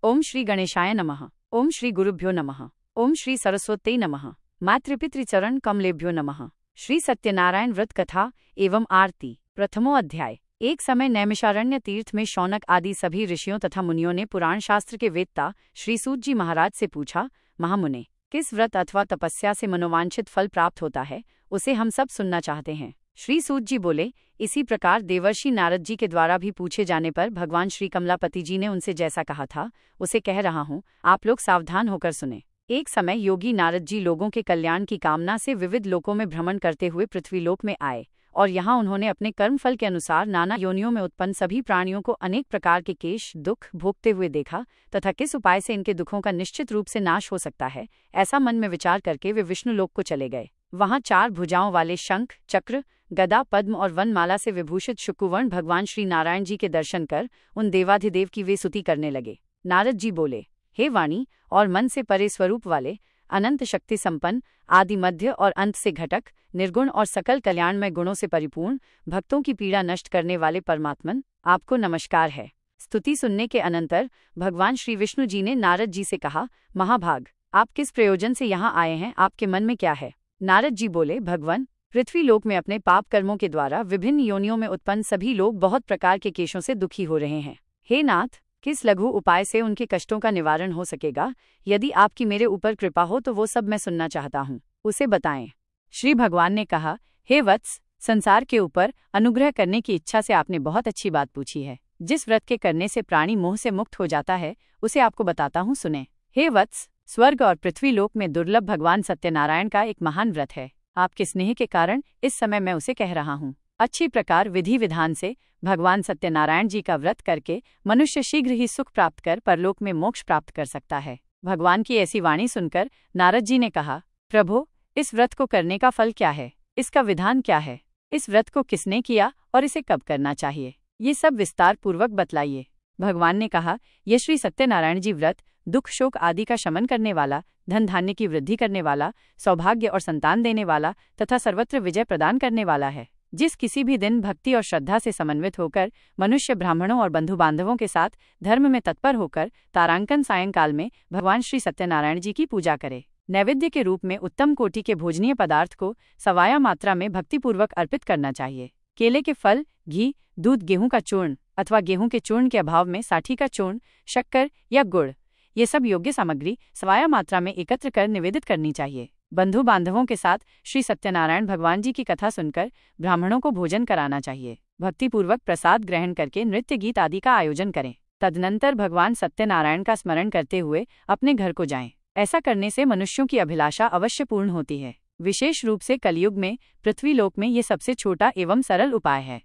ओम श्री गणेशाय नमः। ओम श्री गुरुभ्यो नमः। ओम श्री सरस्वत्यै नमः। मातृपितृचरण कमलेभ्यो नमः। श्री सत्यनारायण व्रत कथा एवं आरती। प्रथमो अध्याय। एक समय नैमिषारण्य तीर्थ में शौनक आदि सभी ऋषियों तथा मुनियों ने पुराण शास्त्र के वेदता श्री सूत जी महाराज से पूछा, महामुने, किस व्रत अथवा तपस्या से मनोवांछित फल प्राप्त होता है, उसे हम सब सुनना चाहते हैं। श्री सूत जी बोले, इसी प्रकार देवर्षि नारद जी के द्वारा भी पूछे जाने पर भगवान श्री कमलापति जी ने उनसे जैसा कहा था उसे कह रहा हूँ, आप लोग सावधान होकर सुने। एक समय योगी नारद जी लोगों के कल्याण की कामना से विविध लोकों में भ्रमण करते हुए पृथ्वीलोक में आए और यहाँ उन्होंने अपने कर्मफल के अनुसार नाना योनियों में उत्पन्न सभी प्राणियों को अनेक प्रकार के क्लेश दुख भोगते हुए देखा तथा किस उपाय से इनके दुखों का निश्चित रूप से नाश हो सकता है, ऐसा मन में विचार करके वे विष्णु लोक को चले गए। वहां 4 भुजाओं वाले शंख चक्र गदा पद्म और वनमाला से विभूषित शुक्वर्ण भगवान श्री नारायण जी के दर्शन कर उन देवाधिदेव की वे स्तुति करने लगे। नारद जी बोले, हे वाणी और मन से परे स्वरूप वाले, अनंत शक्ति संपन्न, आदि मध्य और अंत से घटक, निर्गुण और सकल कल्याणमय गुणों से परिपूर्ण, भक्तों की पीड़ा नष्ट करने वाले परमात्मन, आपको नमस्कार है। स्तुति सुनने के अनंतर भगवान श्री विष्णु जी ने नारद जी से कहा, महाभाग, आप किस प्रयोजन से यहाँ आए हैं, आपके मन में क्या है। नारद जी बोले, भगवन, पृथ्वी लोक में अपने पाप कर्मों के द्वारा विभिन्न योनियों में उत्पन्न सभी लोग बहुत प्रकार के क्लेशों से दुखी हो रहे हैं। हे नाथ, किस लघु उपाय से उनके कष्टों का निवारण हो सकेगा? यदि आपकी मेरे ऊपर कृपा हो तो वो सब मैं सुनना चाहता हूँ, उसे बताएं। श्री भगवान ने कहा, हे वत्स, संसार के ऊपर अनुग्रह करने की इच्छा से आपने बहुत अच्छी बात पूछी है। जिस व्रत के करने से प्राणी मोह से मुक्त हो जाता है उसे आपको बताता हूँ, सुने। हे वत्स, स्वर्ग और पृथ्वी लोक में दुर्लभ भगवान सत्यनारायण का एक महान व्रत है। आपके स्नेह के कारण इस समय मैं उसे कह रहा हूँ। अच्छी प्रकार विधि विधान से भगवान सत्यनारायण जी का व्रत करके मनुष्य शीघ्र ही सुख प्राप्त कर परलोक में मोक्ष प्राप्त कर सकता है। भगवान की ऐसी वाणी सुनकर नारद जी ने कहा, प्रभो, इस व्रत को करने का फल क्या है, इसका विधान क्या है, इस व्रत को किसने किया और इसे कब करना चाहिए, ये सब विस्तार पूर्वक बतलाइए। भगवान ने कहा, ये श्री सत्यनारायण जी व्रत दुख शोक आदि का शमन करने वाला, धन धान्य की वृद्धि करने वाला, सौभाग्य और संतान देने वाला तथा सर्वत्र विजय प्रदान करने वाला है। जिस किसी भी दिन भक्ति और श्रद्धा से समन्वित होकर मनुष्य ब्राह्मणों और बंधु बांधवों के साथ धर्म में तत्पर होकर तारांकन सायंकाल में भगवान श्री सत्यनारायण जी की पूजा करे, नैवेद्य के रूप में उत्तम कोटि के भोजनीय पदार्थ को सवाया मात्रा में भक्तिपूर्वक अर्पित करना चाहिए। केले के फल, घी, दूध, गेहूं का चूर्ण अथवा गेहूं के चूर्ण के अभाव में साठी का चूर्ण, शक्कर या गुड़, ये सब योग्य सामग्री सवाया मात्रा में एकत्र कर निवेदित करनी चाहिए। बंधु बांधवों के साथ श्री सत्यनारायण भगवान जी की कथा सुनकर ब्राह्मणों को भोजन कराना चाहिए। भक्तिपूर्वक प्रसाद ग्रहण करके नृत्य गीत आदि का आयोजन करें। तदनंतर भगवान सत्यनारायण का स्मरण करते हुए अपने घर को जाएं। ऐसा करने से मनुष्यों की अभिलाषा अवश्य पूर्ण होती है। विशेष रूप से कलयुग में पृथ्वीलोक में ये सबसे छोटा एवं सरल उपाय है।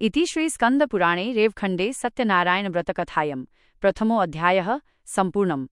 इति श्री स्कंद पुराणे रेवखंडे सत्यनारायण व्रतकथायां प्रथमो अध्यायः सम्पूर्णम्।